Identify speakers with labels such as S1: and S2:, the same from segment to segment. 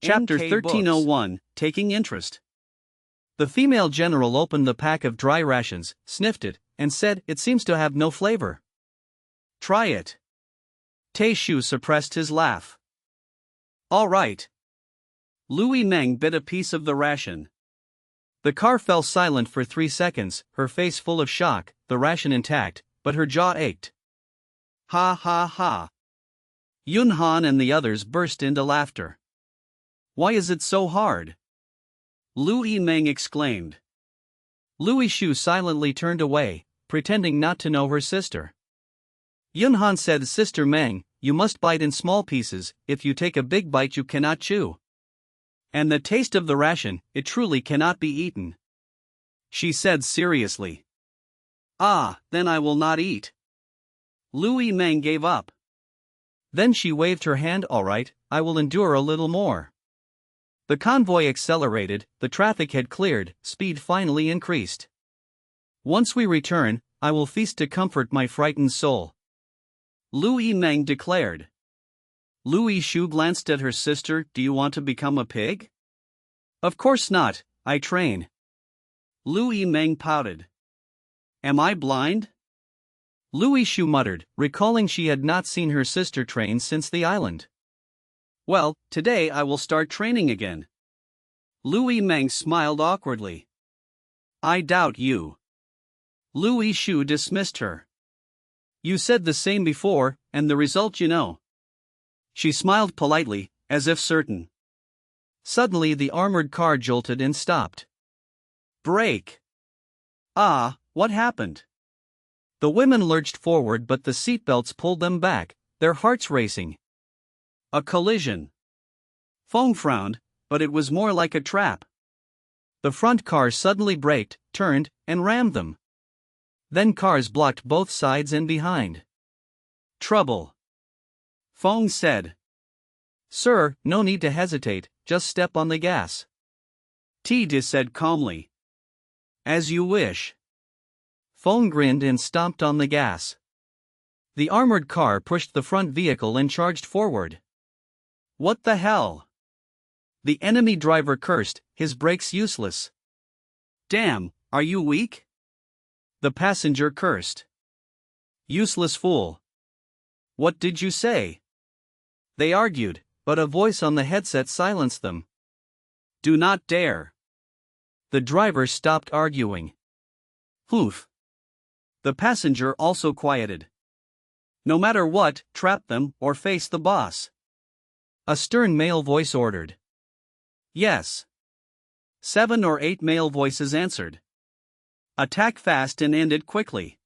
S1: Chapter
S2: NK
S1: 1301, Taking Interest. The female general opened the pack of dry rations, sniffed it, and said, "It seems to have no flavor." "Try it." Taishu suppressed his laugh. "All right." Louis Meng bit a piece of the ration. The car fell silent for 3 seconds, her face full of shock, the ration intact, but her jaw ached. Ha ha ha. Yunhan and the others burst into laughter. "Why is it so hard?" Louis Meng exclaimed. Louis Shu silently turned away, pretending not to know her sister. Yunhan said, "Sister Meng, you must bite in small pieces, if you take a big bite you cannot chew. And the taste of the ration, it truly cannot be eaten." She said seriously. "Ah, then I will not eat." Louis Meng gave up. Then she waved her hand. "All right, I will endure a little more." The convoy accelerated, the traffic had cleared, speed finally increased. "Once we return, I will feast to comfort my frightened soul," Louis Meng declared. Louis Shu glanced at her sister. "Do you want to become a pig?" "Of course not, I train." Louis Meng pouted. "Am I blind?" Louis Shu muttered, recalling she had not seen her sister train since the island. "Well, today I will start training again." Louis Meng smiled awkwardly. "I doubt you." Louis Shu dismissed her. "You said the same before, and the result you know." She smiled politely, as if certain. Suddenly the armored car jolted and stopped. "Brake!" "Ah, what happened?" The women lurched forward, but the seatbelts pulled them back, their hearts racing. "A collision." Feng frowned, but it was more like a trap. The front car suddenly braked, turned, and rammed them. Then cars blocked both sides and behind. "Trouble," Feng said. "Sir, no need to hesitate, just step on the gas," Tide said calmly. "As you wish." Feng grinned and stomped on the gas. The armored car pushed the front vehicle and charged forward. "What the hell?" The enemy driver cursed, his brakes useless. "Damn, are you weak?" The passenger cursed. "Useless fool." "What did you say?" They argued, but a voice on the headset silenced them. "Do not dare." The driver stopped arguing. "Oof." The passenger also quieted. "No matter what, trap them or face the boss." A stern male voice ordered. "Yes." 7 or 8 male voices answered. "Attack fast and end it quickly."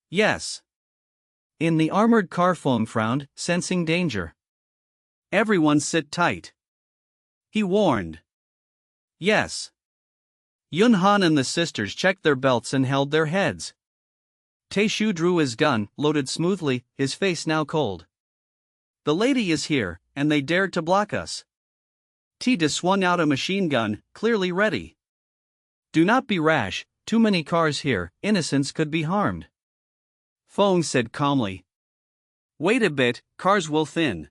S1: "Yes." In the armored car, Feng frowned, sensing danger. "Everyone sit tight," he warned. "Yes." Yunhan and the sisters checked their belts and held their heads. Taishu drew his gun, loaded smoothly, his face now cold. "The lady is here, and they dared to block us." Tide swung out a machine gun, clearly ready. "Do not be rash, too many cars here, innocents could be harmed," Feng said calmly. "Wait a bit, cars will thin,"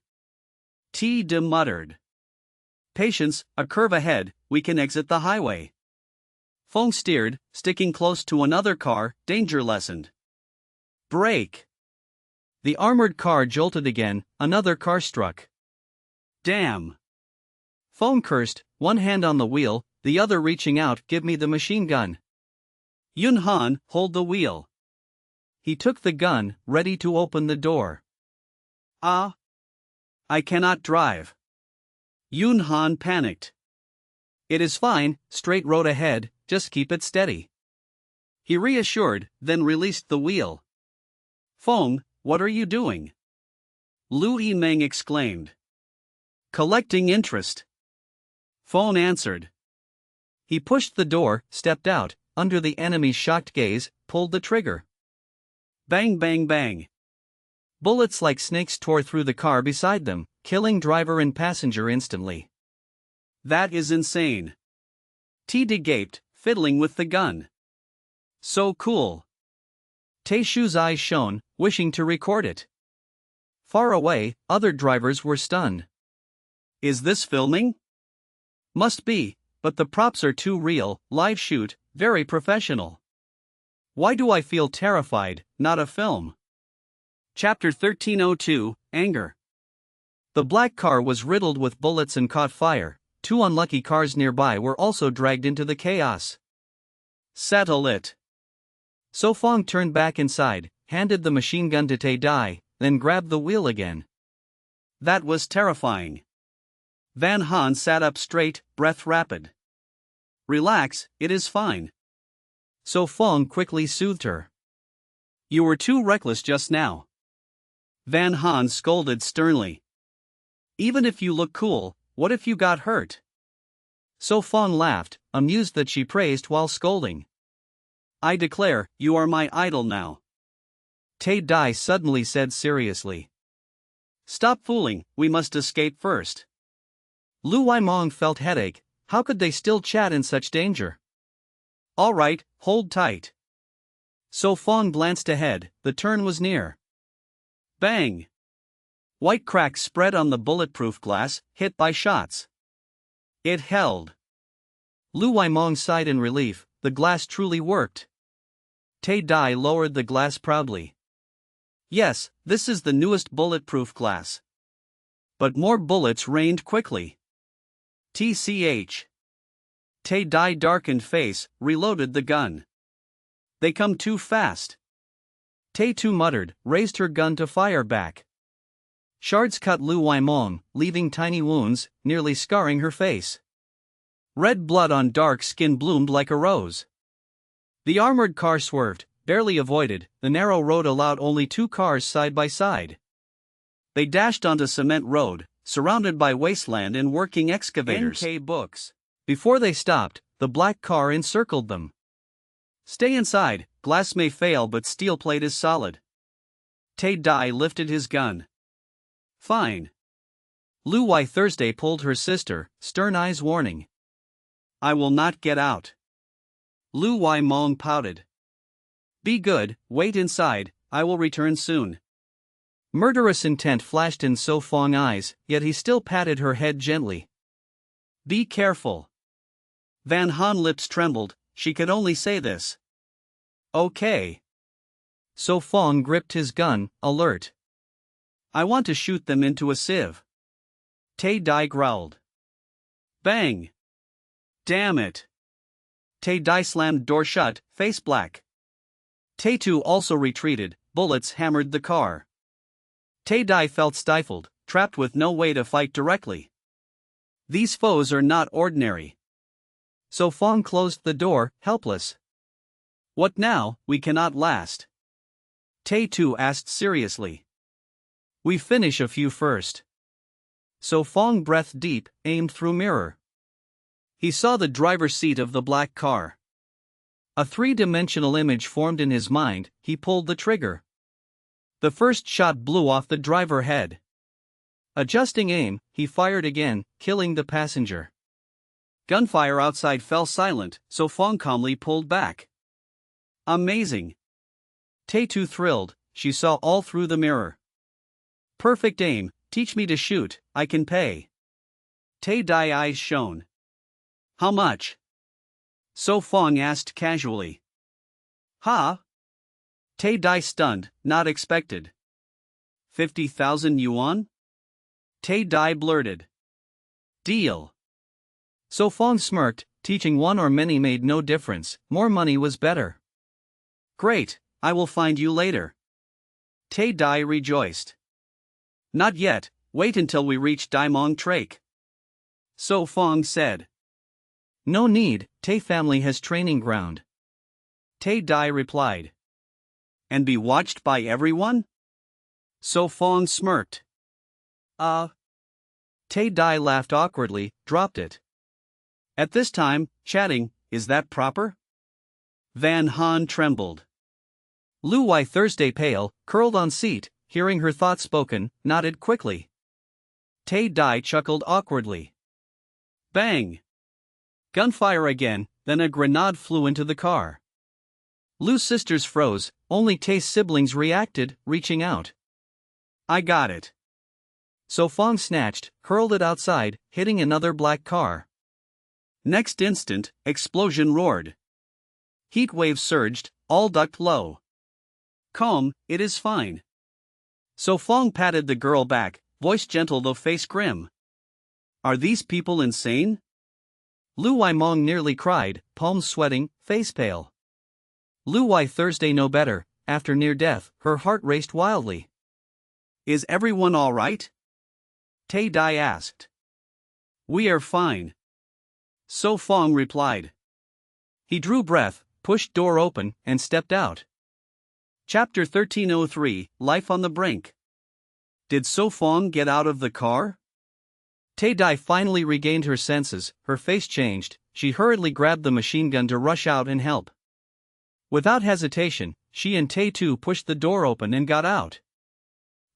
S1: Tide muttered. "Patience, a curve ahead, we can exit the highway." Feng steered, sticking close to another car, danger lessened. "Brake!" The armored car jolted again, another car struck. "Damn!" Feng cursed, one hand on the wheel, the other reaching out. "Give me the machine gun." "Yunhan, hold the wheel." He took the gun, ready to open the door. "Ah! I cannot drive." Yunhan panicked. "It is fine, straight road ahead, just keep it steady," he reassured, then released the wheel. "Feng, what are you doing?" Louis Meng exclaimed. "Collecting interest," Feng answered. He pushed the door, stepped out, under the enemy's shocked gaze, pulled the trigger. Bang bang bang. Bullets like snakes tore through the car beside them, killing driver and passenger instantly. "That is insane." Tide gaped, fiddling with the gun. "So cool." Taishu's eyes shone, wishing to record it. Far away, other drivers were stunned. Is this filming? Must be, but the props are too real, live shoot, very professional. Why do I feel terrified, not a film? Chapter 1302, Anger. The black car was riddled with bullets and caught fire. 2 unlucky cars nearby were also dragged into the chaos. Settle it. So Fong turned back inside, handed the machine gun to Tae Dai, then grabbed the wheel again. That was terrifying. Van Han sat up straight, breath rapid. Relax, it is fine. So Fong quickly soothed her. You were too reckless just now. Van Han scolded sternly. Even if you look cool, what if you got hurt? So Fong laughed, amused that she praised while scolding. I declare, you are my idol now. Tae Dai suddenly said seriously. Stop fooling, we must escape first. Lu Waimong felt headache. How could they still chat in such danger? All right, hold tight. So Fong glanced ahead, the turn was near. Bang! White cracks spread on the bulletproof glass, hit by shots. It held. Lu Waimong sighed in relief, the glass truly worked. Tae Dai lowered the glass proudly. Yes, this is the newest bulletproof glass. But more bullets rained quickly. TCH. Tae Dai darkened face, reloaded the gun. They come too fast. Tae Tu muttered, raised her gun to fire back. Shards cut Lu Waimong, leaving tiny wounds, nearly scarring her face. Red blood on dark skin bloomed like a rose. The armored car swerved, barely avoided, the narrow road allowed only 2 cars side by side. They dashed onto cement road, surrounded by wasteland and working excavators. NK books. Before they stopped, the black car encircled them. Stay inside, glass may fail but steel plate is solid. Tae Dai lifted his gun. Fine. Lu Wai Thursday pulled her sister, stern eyes warning. I will not get out. Lu Waimong pouted. Be good, wait inside, I will return soon. Murderous intent flashed in So Fong's eyes, yet he still patted her head gently. Be careful. Van Han's lips trembled, she could only say this. Okay. So Fong gripped his gun, alert. I want to shoot them into a sieve. Tae Dai growled. Bang! Damn it! Tae Dai slammed door shut, face black. Tae Tu also retreated, bullets hammered the car. Tae Dai felt stifled, trapped with no way to fight directly. These foes are not ordinary. So Fong closed the door, helpless. What now, we cannot last. Tae Tu asked seriously. We finish a few first. So Fong breathed deep, aimed through mirror. He saw the driver's seat of the black car. A 3-dimensional image formed in his mind, he pulled the trigger. The first shot blew off the driver's head. Adjusting aim, he fired again, killing the passenger. Gunfire outside fell silent, so Fong calmly pulled back. Amazing. Tae Tu thrilled, she saw all through the mirror. Perfect aim, teach me to shoot, I can pay. Tae Dai eyes shone. How much? So Fong asked casually. Ha? Tae Dai stunned, not expected. 50,000 yuan? Tae Dai blurted. Deal. So Fong smirked, teaching one or many made no difference, more money was better. Great, I will find you later. Tae Dai rejoiced. Not yet, wait until we reach Daimong Trake. So Fong said. No need, Tae family has training ground. Tae Dai replied. And be watched by everyone? So Fong smirked. Tae Dai laughed awkwardly, dropped it. At this time, chatting, is that proper? Van Han trembled. Lu Wai Thursday pale, curled on seat, hearing her thoughts spoken, nodded quickly. Tae Dai chuckled awkwardly. Bang! Gunfire again, then a grenade flew into the car. Lu's sisters froze, only Tae's siblings reacted, reaching out. I got it. So Fong snatched, hurled it outside, hitting another black car. Next instant, explosion roared. Heat waves surged, all ducked low. Calm, it is fine. So Fong patted the girl back, voice gentle though face grim. Are these people insane? Lu Waimong nearly cried, palms sweating, face pale. Lu Wai Thursday no better, after near death, her heart raced wildly. Is everyone all right? Tai Dai asked. We are fine. So Fong replied. He drew breath, pushed door open, and stepped out. Chapter 1303, Life on the Brink. Did So Fong get out of the car? Tai Dai finally regained her senses, her face changed, she hurriedly grabbed the machine gun to rush out and help. Without hesitation, she and Tai Tu pushed the door open and got out.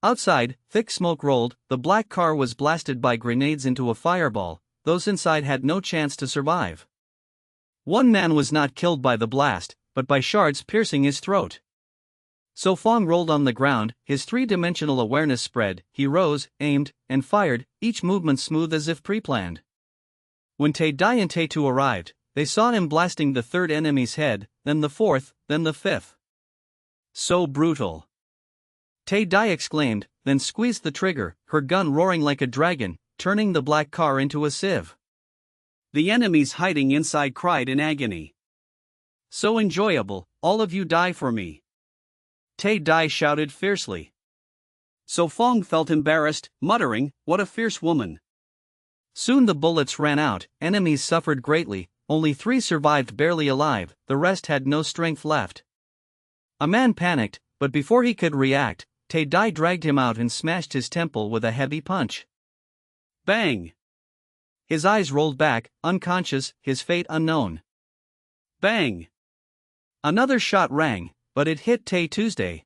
S1: Outside, thick smoke rolled, the black car was blasted by grenades into a fireball, those inside had no chance to survive. One man was not killed by the blast, but by shards piercing his throat. So Fong rolled on the ground, his three-dimensional awareness spread, he rose, aimed, and fired, each movement smooth as if pre-planned. When Tai Dai and Tai Tu arrived, they saw him blasting the third enemy's head, then the fourth, then the fifth. So brutal. Tai Dai exclaimed, then squeezed the trigger, her gun roaring like a dragon, turning the black car into a sieve. The enemies hiding inside cried in agony. So enjoyable, all of you die for me. Tai Dai shouted fiercely. So Fong felt embarrassed, muttering, what a fierce woman. Soon the bullets ran out, enemies suffered greatly, only 3 survived barely alive, the rest had no strength left. A man panicked, but before he could react, Tai Dai dragged him out and smashed his temple with a heavy punch. Bang! His eyes rolled back, unconscious, his fate unknown. Bang! Another shot rang, but it hit Tai Tuesday.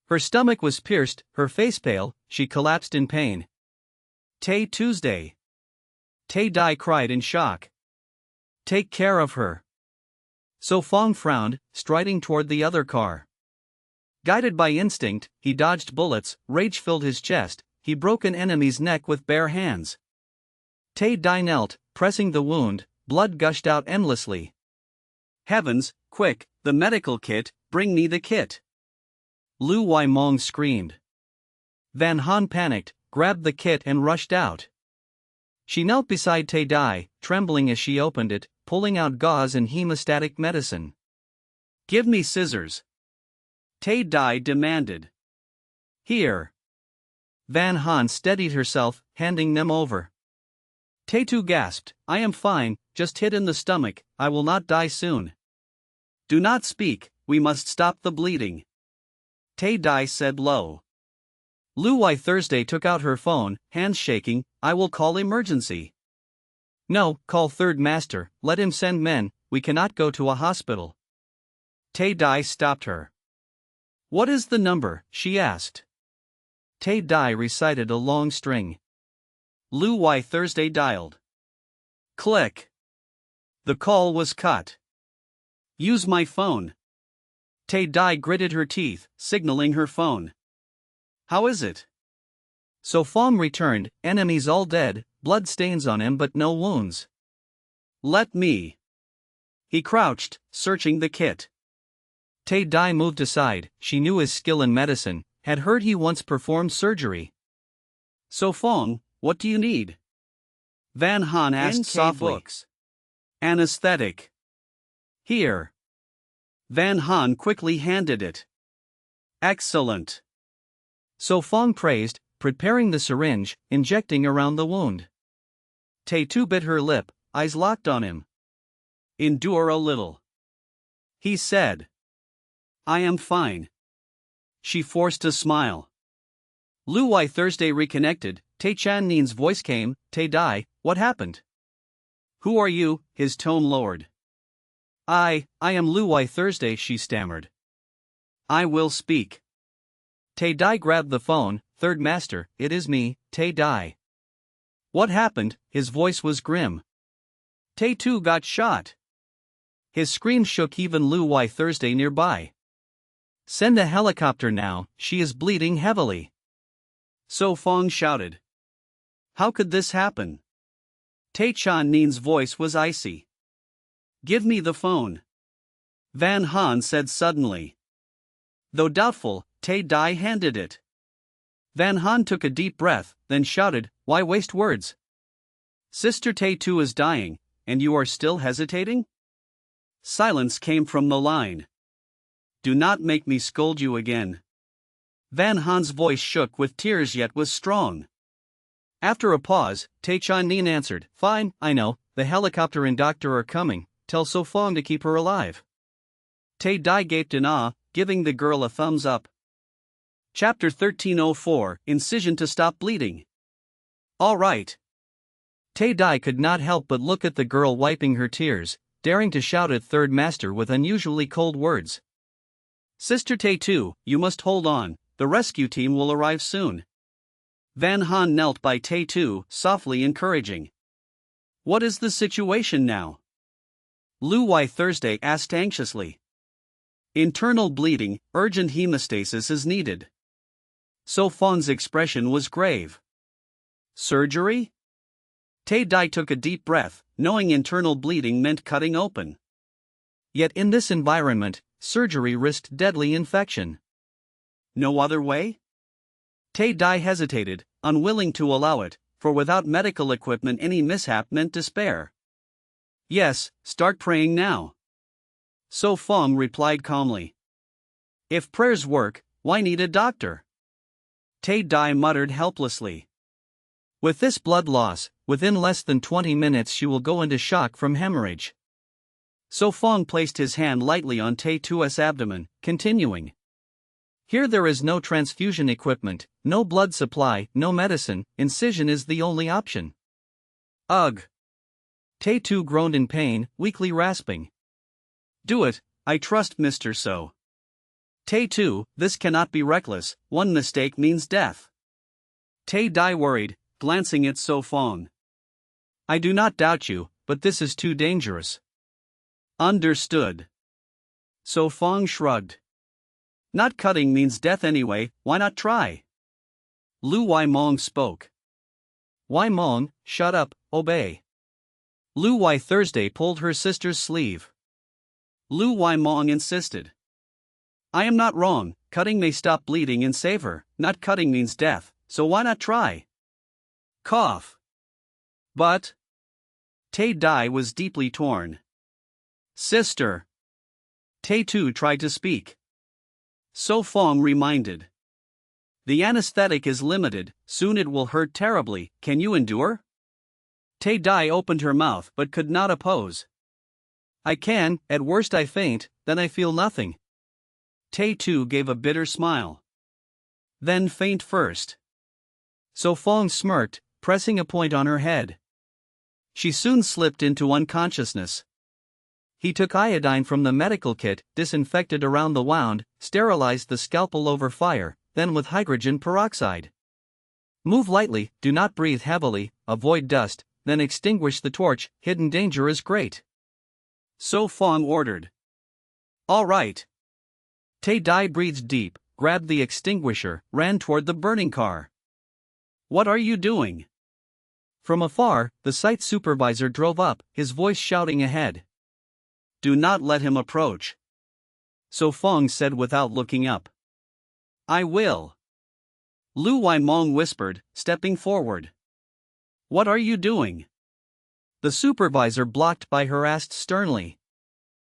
S1: Her stomach was pierced, her face pale, she collapsed in pain. Tai Tuesday. Tai Dai cried in shock. Take care of her. So Fong frowned, striding toward the other car. Guided by instinct, he dodged bullets, rage filled his chest, he broke an enemy's neck with bare hands. Tai Dai knelt, pressing the wound, blood gushed out endlessly. Heavens, quick, the medical kit, bring me the kit. Lu Waimong screamed. Van Han panicked, grabbed the kit and rushed out. She knelt beside Tai Dai, trembling as she opened it, pulling out gauze and hemostatic medicine. Give me scissors. Tai Dai demanded. Here. Van Han steadied herself, handing them over. Tai Tu gasped, I am fine, just hit in the stomach, I will not die soon. Do not speak, we must stop the bleeding. Tai Dai said low. Lu Wai Thursday took out her phone, hands shaking, I will call emergency. No, call third master, let him send men, we cannot go to a hospital. Tai Dai stopped her. What is the number, she asked. Tai Dai recited a long string. Lu Wai Thursday dialed. Click. The call was cut. Use my phone. Tai Dai gritted her teeth, signaling her phone. How is it? So Fong returned, enemies all dead, blood stains on him but no wounds. Let me. He crouched, searching the kit. Tai Dai moved aside, she knew his skill in medicine, had heard he once performed surgery. So Fong, what do you need? Van Han asked NK softly. Books. Anesthetic. Here. Van Han quickly handed it. Excellent. So Fong praised, preparing the syringe, injecting around the wound. Tai Tu bit her lip, eyes locked on him. Endure a little. He said. I am fine. She forced a smile. Lu Wai Thursday reconnected, Tai Chan Nin's voice came, Tai Dai, what happened? Who are you? His tone lowered. I am Lu Wai Thursday, she stammered. I will speak. Tai Dai grabbed the phone, third master, it is me, Tai Dai. What happened? His voice was grim. Tai Tu got shot. His scream shook even Lu Wai Thursday nearby. Send a helicopter now, she is bleeding heavily. So Fong shouted. How could this happen? Tae Chan Nin's voice was icy. Give me the phone. Van Han said suddenly. Though doubtful, Tae Dai handed it. Van Han took a deep breath, then shouted, Why waste words? Sister Tae too is dying, and you are still hesitating? Silence came from the line. Do not make me scold you again. Van Han's voice shook with tears yet was strong. After a pause, Tae Chan Nin answered, Fine, I know, the helicopter and doctor are coming, tell So Fong to keep her alive. Tae Dai gaped in awe, giving the girl a thumbs up. Chapter 1304, Incision to Stop Bleeding. All right. Tae Dai could not help but look at the girl wiping her tears, daring to shout at Third Master with unusually cold words. Sister Tae too, you must hold on, the rescue team will arrive soon. Van Han knelt by Tae too, softly encouraging. What is the situation now? Lu Wai Thursday asked anxiously. Internal bleeding, urgent hemostasis is needed. So Fong's expression was grave. Surgery? Tae Dai took a deep breath, knowing internal bleeding meant cutting open. Yet in this environment, surgery risked deadly infection. No other way? Tae Dai hesitated, unwilling to allow it, for without medical equipment any mishap meant despair. Yes, start praying now. So Fong replied calmly. If prayers work, why need a doctor? Tae Dai muttered helplessly. With this blood loss, within less than 20 minutes she will go into shock from hemorrhage. So Fong placed his hand lightly on Tae Tu's abdomen, continuing. Here there is no transfusion equipment, no blood supply, no medicine, incision is the only option. Ugh. Tae Tu groaned in pain, weakly rasping. Do it, I trust Mr. So. Tae Tu, this cannot be reckless, one mistake means death. Tae Dai worried, glancing at So Fong. I do not doubt you, but this is too dangerous. Understood. So Fong shrugged. Not cutting means death anyway, why not try? Lu Wai Mong spoke. Wai Mong, shut up, obey. Lu Wai Thursday pulled her sister's sleeve. Lu Wai Mong insisted. I am not wrong, cutting may stop bleeding and save her, not cutting means death, so why not try? Cough. But Tae Dai was deeply torn. Sister. Tae Tu tried to speak. So Fong reminded. The anesthetic is limited, soon it will hurt terribly, can you endure? Tae Dai opened her mouth but could not oppose. I can, at worst I faint, then I feel nothing. Tae Tu gave a bitter smile. Then faint first. So Fong smirked, pressing a point on her head. She soon slipped into unconsciousness. He took iodine from the medical kit, disinfected around the wound, sterilized the scalpel over fire, then with hydrogen peroxide. Move lightly, do not breathe heavily, avoid dust, then extinguish the torch, hidden danger is great. So Fong ordered. All right. Tae Dai breathed deep, grabbed the extinguisher, ran toward the burning car. What are you doing? From afar, the site supervisor drove up, his voice shouting ahead. Do not let him approach. So Fong said without looking up. I will. Lu Wai Mong whispered, stepping forward. What are you doing? The supervisor blocked by her asked sternly.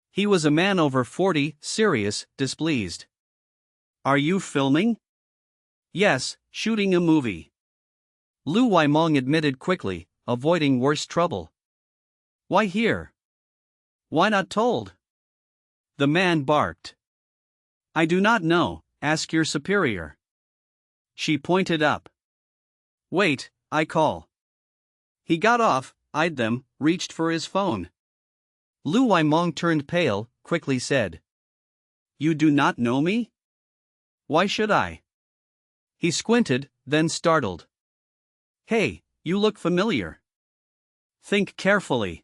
S1: He was a man over 40, serious, displeased. Are you filming? Yes, shooting a movie. Lu Wai Mong admitted quickly, avoiding worse trouble. Why here? Why not told? The man barked. I do not know, ask your superior. She pointed up. Wait, I call. He got off, eyed them, reached for his phone. Lu Wai Mong turned pale, quickly said. You do not know me? Why should I? He squinted, then startled. Hey, you look familiar. Think carefully.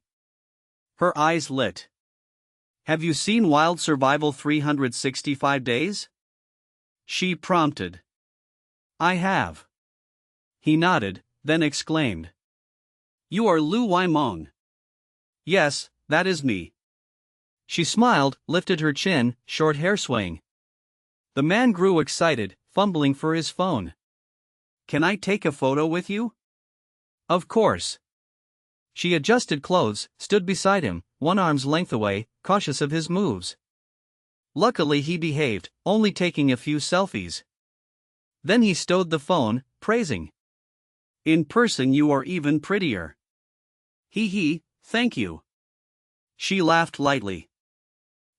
S1: Her eyes lit. Have you seen Wild Survival 365 Days? She prompted. I have. He nodded, then exclaimed. You are Lu Waimong. Yes, that is me. She smiled, lifted her chin, short hair swaying. The man grew excited, fumbling for his phone. Can I take a photo with you? Of course. She adjusted clothes, stood beside him, one arm's length away, cautious of his moves. Luckily he behaved, only taking a few selfies. Then he stowed the phone, praising. In person you are even prettier. Hee, thank you. She laughed lightly.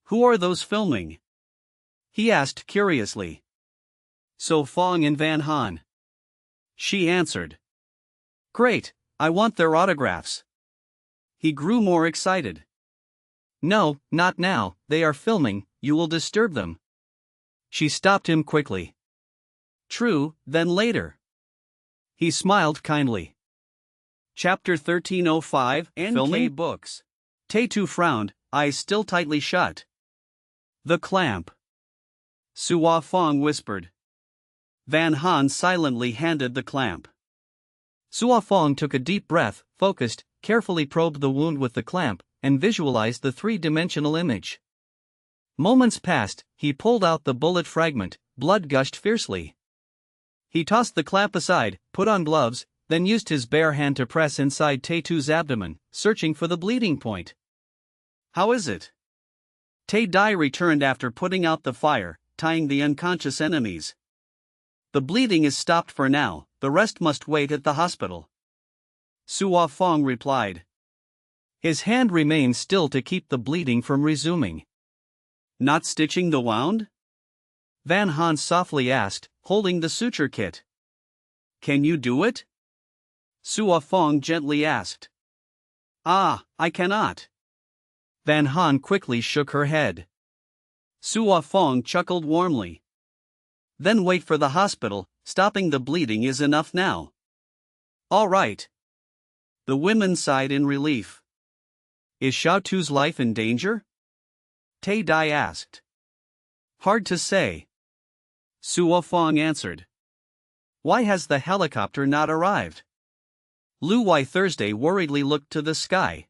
S1: Who are those filming? He asked curiously. So Fong and Van Han. She answered. Great, I want their autographs. He grew more excited. No, not now, they are filming, you will disturb them. She stopped him quickly. True, then later. He smiled kindly. Chapter 1305, Filming Books. Tae-tu frowned, eyes still tightly shut. The clamp. Sua Fong whispered. Van Han silently handed the clamp. Sua Fong took a deep breath, focused, carefully probed the wound with the clamp, and visualized the three-dimensional image. Moments passed, he pulled out the bullet fragment, blood gushed fiercely. He tossed the clamp aside, put on gloves, then used his bare hand to press inside Tae-tu's abdomen, searching for the bleeding point. How is it? Tae-dai returned after putting out the fire, tying the unconscious enemies. The bleeding is stopped for now, the rest must wait at the hospital. Sua Fong replied. His hand remained still to keep the bleeding from resuming. Not stitching the wound? Van Han softly asked, holding the suture kit. Can you do it? Sua Fong gently asked. Ah, I cannot. Van Han quickly shook her head. Sua Fong chuckled warmly. Then wait for the hospital, stopping the bleeding is enough now. All right. The women sighed in relief. Is Xiaotu's life in danger? Tae-dai asked. Hard to say. Sua Fong answered. Why has the helicopter not arrived? Lu Wai Thursday worriedly looked to the sky.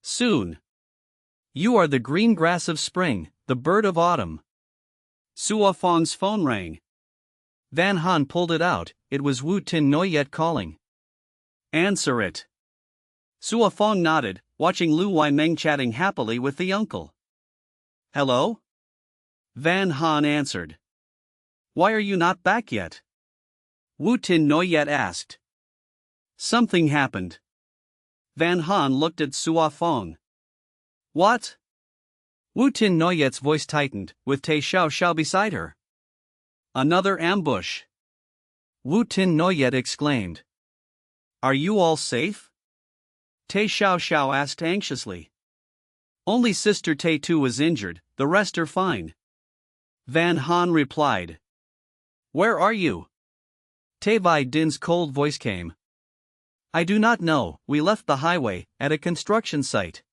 S1: Soon. You are the green grass of spring, the bird of autumn. Sua Fong's phone rang. Van Han pulled it out, it was Wu Tin Noyet calling. Answer it. Sua Fong nodded, watching Lu Wai Meng chatting happily with the uncle. Hello? Van Han answered. Why are you not back yet? Wu Tin Noyet asked. Something happened. Van Han looked at Sua Fong. What? Wu Tin Noyet's voice tightened, with Tae Xiao beside her. Another ambush. Wu Tin Noyet exclaimed. Are you all safe? Tae Xiao asked anxiously. Only Sister Tae-tu was injured, the rest are fine. Van Han replied. Where are you? Tae Vai Din's cold voice came. I do not know, we left the highway, at a construction site.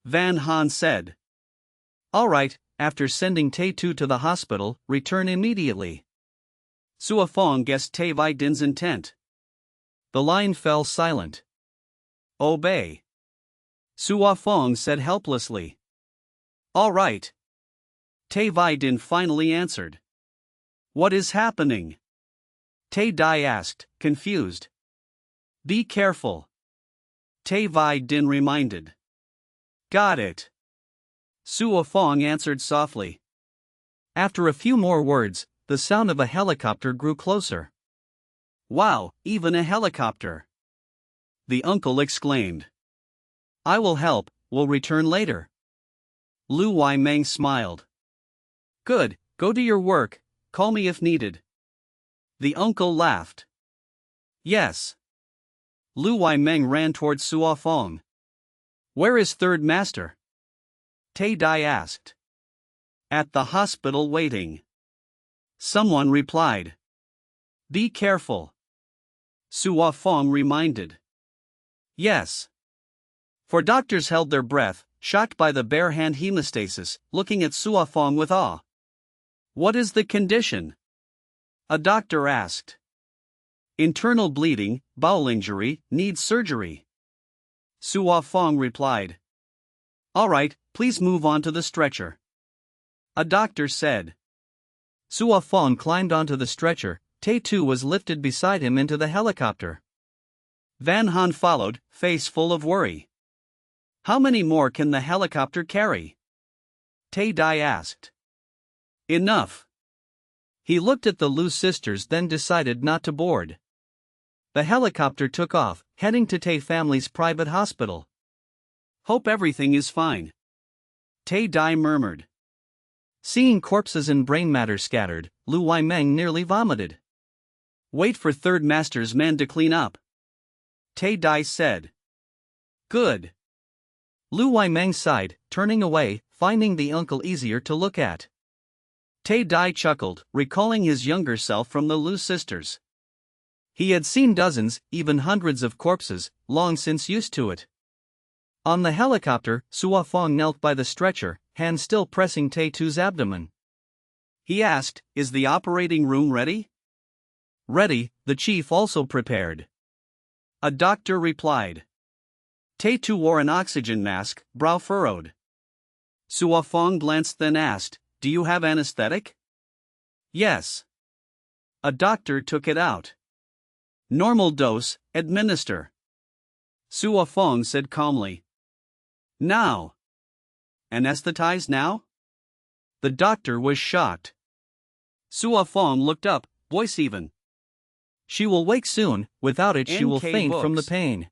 S1: Van Han said. All right, after sending Tae-tu to the hospital, return immediately. Sua Fong guessed Tae Vai Din's intent. The line fell silent. Obey. Sua Fong said helplessly. All right. Tae Vai Din finally answered. What is happening? Tae-dai asked, confused. Be careful. Tae Vai Din reminded. Got it. Sua Fong answered softly. After a few more words, the sound of a helicopter grew closer. Wow, even a helicopter! The uncle exclaimed. I will help, we'll return later. Lu Wai Meng smiled. Good, go to your work, call me if needed. The uncle laughed. Yes. Lu Wai Meng ran towards Sua Fong. Where is third master? Tae-dai asked. At the hospital waiting. Someone replied. Be careful. Sua Fong reminded. Yes. For doctors held their breath, shocked by the bare hand hemostasis, looking at Sua Fong with awe. What is the condition? A doctor asked. Internal bleeding, bowel injury, needs surgery. Suo Fong replied. All right, please move on to the stretcher. A doctor said. Suo Fong climbed onto the stretcher. Tae too was lifted beside him into the helicopter. Van Han followed, face full of worry. How many more can the helicopter carry? Tae Dai asked. Enough. He looked at the Lu sisters, then decided not to board. The helicopter took off, heading to Tae family's private hospital. Hope everything is fine. Tae Dai murmured. Seeing corpses and brain matter scattered, Lu Weimeng nearly vomited. Wait for Third Master's men to clean up. Tae Dai said. Good. Lu Weimeng sighed, turning away, finding the uncle easier to look at. Tae Dai chuckled, recalling his younger self from the Lu sisters. He had seen dozens, even hundreds of corpses, long since used to it. On the helicopter, Suo Fong knelt by the stretcher, hand still pressing Tae Too's abdomen. He asked, Is the operating room ready? Ready, the chief also prepared. A doctor replied. Tae Too wore an oxygen mask, brow furrowed. Suo Fong glanced, then asked, Do you have anesthetic? Yes. A doctor took it out. Normal dose, administer. Suo Fong said calmly. Now. Anesthetize now? The doctor was shocked. Suo Fong looked up, voice even. She will wake soon, without it she will faint from the pain.